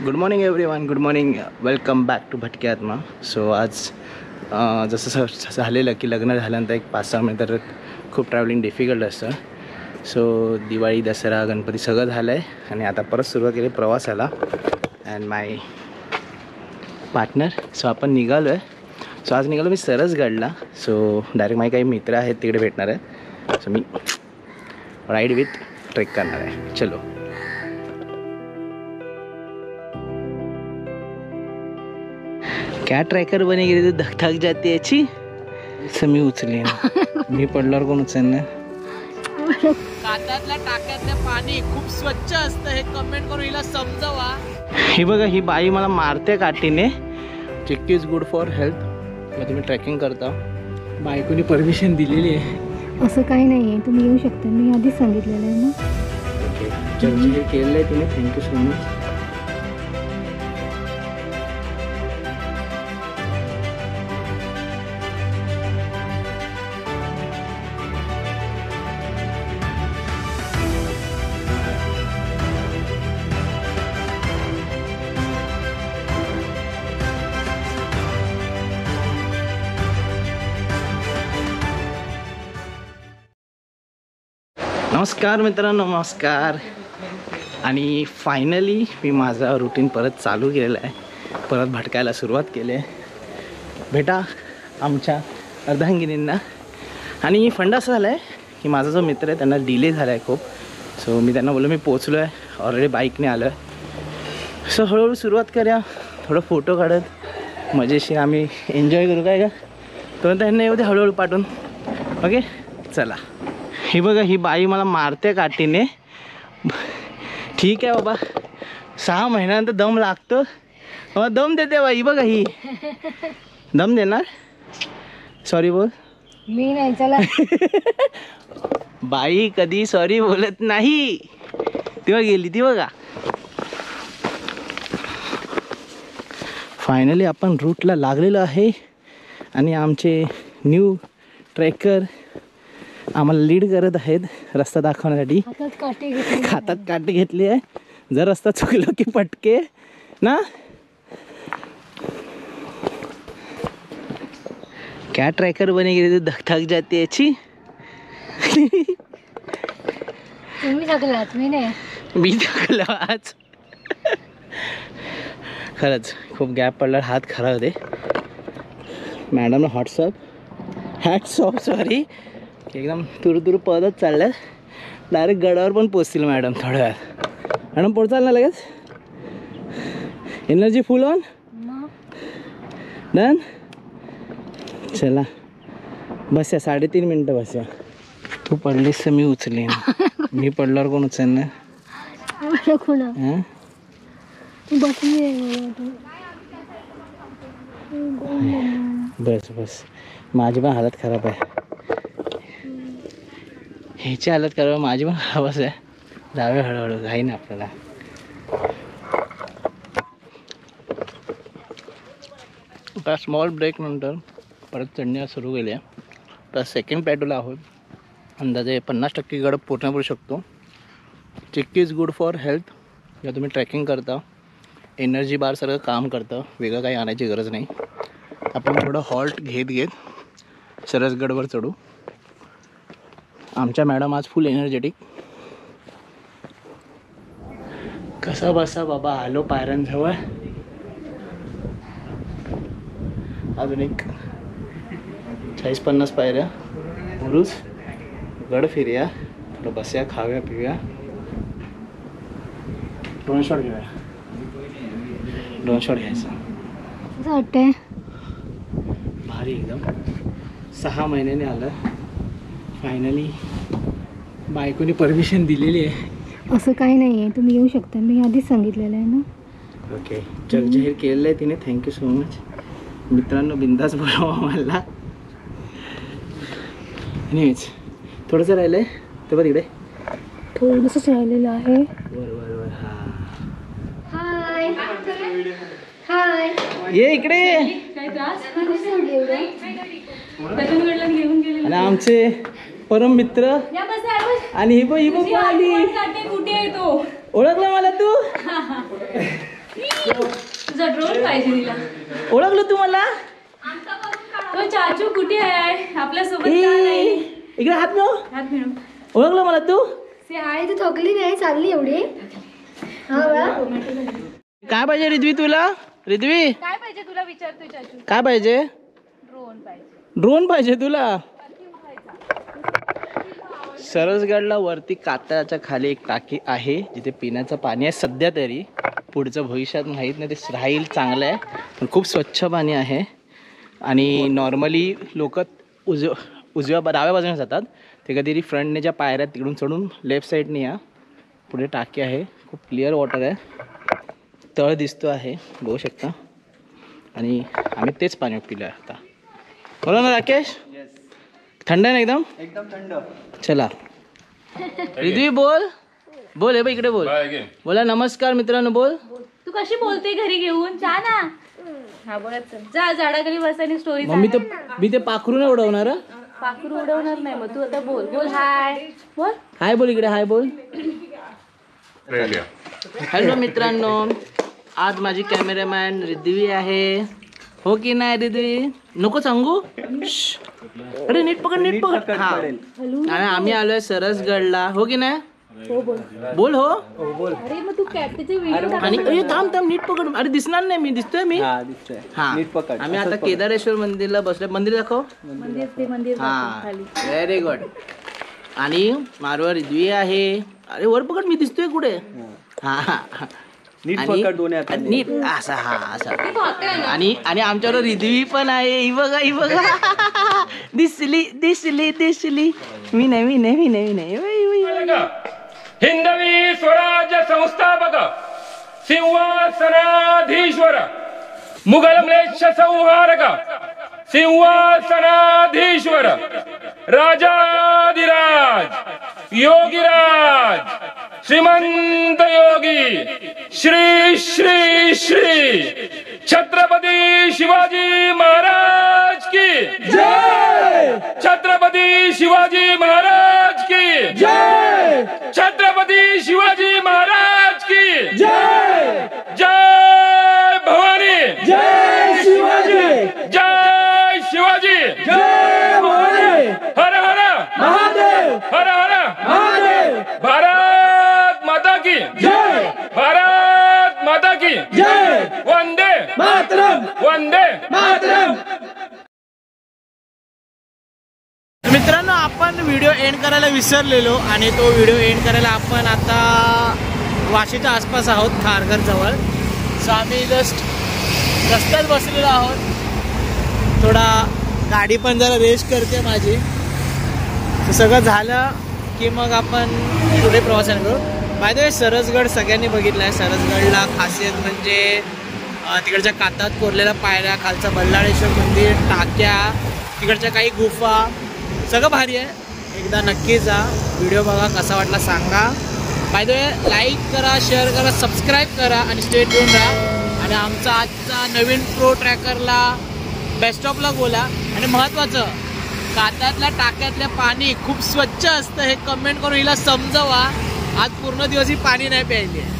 Good morning everyone, good morning, welcome back to भटके आत्मा. So आज जसं झालेलं की लग्न झाल्यानंतर एक 5-6 महिने तर खूप ट्रॅव्हलिंग डिफिकल्ट असतं. सो दिवाळी, दसरा, गणपती सगळं झालं आहे आणि आता परत सुरुवात केली प्रवासाला. And my partner. सो आपण निघालो आहे. सो आज निघालो मी सरसगडला. सो डायरेक्ट माझे काही मित्र आहेत तिकडे भेटणार आहेत. सो मी राईड विथ ट्रेक करणार आहे. चलो. क्या ट्रॅकर बने गेली तर धक धक जाते याची. मी उचले मी पडल्यावर कोण उचलणार. काठातल्या टाक्यातलं पाणी खूप स्वच्छ असतं हे कमेंट करून हिला समजावा. ही बघा, ही बाई मला मारते काठीने. Chikki is good for health. मग तुम्ही ट्रेकिंग करता, बायकोनी परमिशन दिलेली आहे. असं काही नाही आहे, तुम्ही येऊ शकता. मी आधीच सांगितलेलं आहे ना. ओके, जर्नी केलेलं आहे तिने. Thank you so much. नमस्कार मित्रांनो, नमस्कार. आणि फायनली मी माझा रुटीन परत चालू केलेला आहे. परत भटकायला सुरुवात केली आहे. भेटा आमच्या अर्धांगिनींना. आणि फंड असं झालं आहे की माझा जो मित्र आहे त्यांना डिले झाला आहे खूप. सो मी त्यांना बोललो मी पोचलो आहे, ऑलरेडी बाईकने आलो आहे. सो हळूहळू सुरुवात करूया. थोडं फोटो काढत मजेशीर आम्ही एन्जॉय करू. काय का तो त्यांना येऊ दे हळूहळू पाठवून. ओके चला. ही बघा, ही बाई मला मारते काठीने. ठीक आहे बाबा, 6 महिन्यानंतर दम लागतो. दम देते बाई. बघा ही दम देणार. सॉरी बोल. मी नाही, चला. बाई कधी सॉरी बोलत नाही. तेव्हा गेली ती बघा. फायनली आपण रूटला लागलेलो आहे आणि आमचे न्यू ट्रेकर आम्हाला लीड करत आहेत रस्ता दाखवण्यासाठी. हातात काठी घेतली आहे. जर रस्ता चुकलो की पटके ना. क्या ट्रॅकर बने गेली तर धक धक जाते याची. तुम्ही थकलात, मी नाही. मी थकलो आज. खरंच खूप गॅप पडला. हात खराब होते. मॅडमला हॅट्स ऑफ सॉरी. एकदम तुरु पळत चालल्यात. डायरेक्ट गडावर पण पोचतील मॅडम थोड्या वेळात. मॅडम पोचाल ना लगेच. Energy full on done. चला बस या 3.5 मिनटं बस या. तू पडलीस तर मी उचलेन. मी पडल्यावर कोण उचलणार. हां बस बस. माझी पण हालत खराब आहे. ह्याची हालत खराब, माझी पण खराबच आहे. जावे हळूहळू, घाई ना आपल्याला. आता स्मॉल ब्रेक नंतर परत चढण्यास सुरू केली आहे. आता सेकंड प्लॅटूला आहोत. अंदाजे 50% गड पूर्ण करू शकतो. Chikki is good for health. जेव्हा तुम्ही ट्रेकिंग करता एनर्जी बार सारखं काम करतं. वेगळं काही आणायची गरज नाही. आपण थोडं हॉल्ट घेत सरसगडवर चढू. आमच्या मॅडम आज फुल एनर्जेटिक. कसा बसा बाबा. आलो पायऱ्यांजवळ. अजून एक 40-50 पायऱ्या. मुरुज गड फिरूया. थोडं बसूया, खाव्या पिऊया. 2 शॉट घेऊया. 2 शॉट घ्यायचा. वाटतंय भारी एकदम. 6 महिन्याने आलं. फायनली बायकोनी परमिशन दिलेली आहे. असं काही नाही आहे, तुम्ही येऊ शकता. मी आधीच सांगितलेलं आहे ना. ओके, जग जाहीर केलेलं आहे तिने. Thank you so much. मित्रांनो बिंदास बोलावा मला. एनिवेज थोडंसं राहिलं आहे ते बघ. तिकडे थोडंसंच राहिलेलं आहे. वर हां. हाय हाय, ये इकडे. आणि आमचे परम मित्र आणि ही बघ आली. ओळखलं मला तू. तुझा ड्रोन पाहिजे तिला. ओळखलं तू मला? तो चाचू कुठे आहे? आपल्या सोबत का नाही? इकडे हात मिळव. हात मिळव. ओळखलं मला तू? ते आहे ती थकली नाही चालली एवढी. काय पाहिजे रिद्वी तुला? रिद्वी काय पाहिजे तुला विचारतोय चाचू. काय पाहिजे? ड्रोन पाहिजे. ड्रोन पाहिजे तुला? सरसगडला वरती कातळाच्या खाली एक टाकी आहे जिथे पिण्याचं पाणी आहे सध्या तरी. पुढचं भविष्यात माहीत नाही, ते राहील चांगलं आहे. पण खूप स्वच्छ पाणी आहे. आणि नॉर्मली लोक डाव्या बाजूने जातात, ते कधीतरी फ्रंटने ज्या पायऱ्या तिकडून चढून लेफ्ट साईडने या. पुढे टाकी आहे, खूप क्लिअर वॉटर आहे, तळ दिसतो आहे बघू शकता. आणि आम्ही तेच पाणी पिलं आहे आता. बोला ना राकेश, थंड आहे ना एकदम? एकदम थंड. चला रिद्वी बोल बोल. हे बघ इकडे बोल. बोला नमस्कार मित्रांनो बोल. तू कशी बोलते घरी घेऊन? जा ना. हा बोलत चल. जा झाडाखाली बसायला स्टोरी. मम्मी ते मी ते पाखरून उडवणार. पाखरू उडवणार नाही. मग तू आता बोल. बोल हाय. बोल हाय बोल इकडे. हाय बोल. हॅलो मित्रांनो, आज माझी कॅमेरामॅन रिद्वी आहे. हो की नाही रिद्वी? नको सांगू. अरे नीट पकड नीट पकड. हा आणि आम्ही आलोय सरसगडला. हो की नाही? बोल. हो अरे मग तू त्याचे व्हिडिओ. आणि अरे थांब थांब नीट पकड. अरे दिसणार नाही मी. दिसतोय मी? हा दिसतोय. हा नीट पकड. आम्ही आता केदारेश्वर मंदिरला बसलोय. मंदिर दाखव. मंदिर ते मंदिर हा खाली. Very good. आणि मारवा रिद्वी आहे. अरे वर पकड, मी दिसतोय कुठे? हा नीट आणि पकड दोन्ही हातांनी. नीट असा. हा असा. आणि आमच्यावर रिद्वी पण आहे. ही बघा ही बघा. दिसली दिसली दिसली. मी नाही. हिंदवी स्वराज्य संस्थापक सिंहासनाधीश्वर मुघल म्लेच्छ संहारक सिंहासनाधीश्वर राजाधिराज योगीराज श्रीमंत योगी श्री श्री श्री छत्रपती शिवाजी महाराज की जय. छत्रपती शिवाजी महाराज की जय. छत्रपती शिवाजी महाराज की जय. जय भवानी. जय शिवाजी. जय शिवाजी. जय भवानी. हर हर महादेव. हर हर महादेव. भारत माता की जय. भारत माता की जय. वंदे मातरम. वंदे मातरम. मित्रांनो, आपण व्हिडिओ एंड करायला विसरलेलो आणि तो व्हिडिओ एंड करायला आपण आता वाशीच्या आसपास आहोत, खारघर जवळ. सो आम्ही जस्ट रस्त्यात बसलेलो आहोत. थोडा गाडी पण जरा रेस्ट करते माझी. सगळं झालं की मग आपण पुढे प्रवासाने करू. बाय द वे सरसगड सगळ्यांनी बघितलं आहे. सरसगडला खासियत म्हणजे तिकडच्या कातात कोरलेल्या पायऱ्या, खालचा बल्लाळेश्वर मंदिर, टाक्या, तिकडच्या काही गुफा, सगळं भारी आहे. एकदा नक्की जा, व्हिडिओ बघा, कसा वाटला सांगा. बाय द वे लाईक करा, शेअर करा, सबस्क्राईब करा आणि स्टे ट्यून राहा. आणि आमचा आजचा नवीन प्रो ट्रॅकरला बेस्ट ऑफ लक बोला. आणि महत्त्वाचं, कातातल्या टाक्यातल्या पाणी खूप स्वच्छ असतं हे कमेंट करून हिला समजवा. आज पूर्ण दिवस ही पाणी नाही प्यायली आहे.